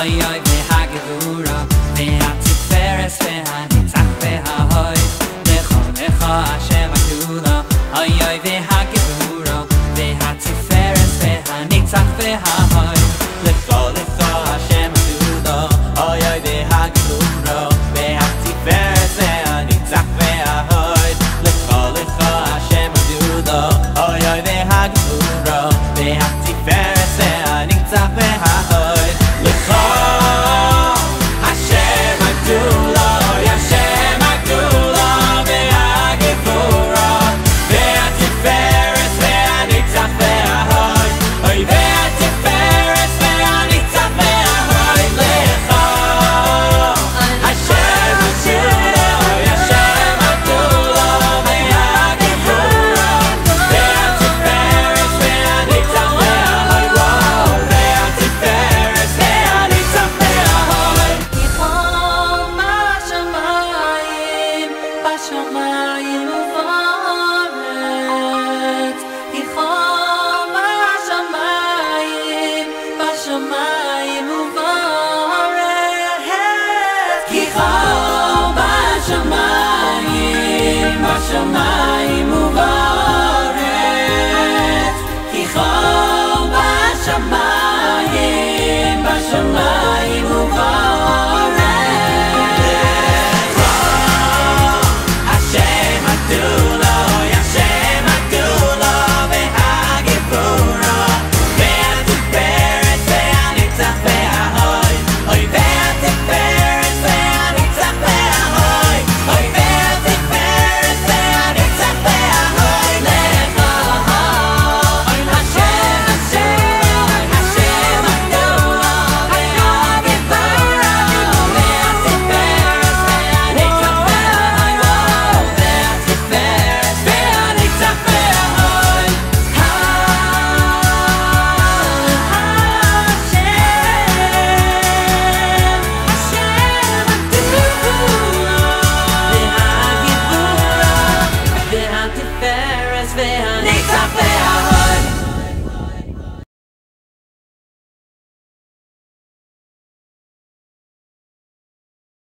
Oy oy v'hagevura v'hatiferes v'hanitzach v'hahoy Lecha lecha Hashem Agdula Oy oy v'hagevura v'hatiferes v'hanitzach v'hahoy Lecha lecha Hashem Agdula Oy oy v'hagevura v'hatiferes v'hanitzach v'hahoy Lecha lecha Hashem Agdula Oy oy v'hagevura v'hatiferes v'hanitzach v'hahoy בשמיים ובארץ כי חול בשמיים בשמיים ובארץ השם הגדולה השם הגדולה והגבורה והתפארת והנצח וההוד אוי והתפארת והנצח וההוד אוי Ferris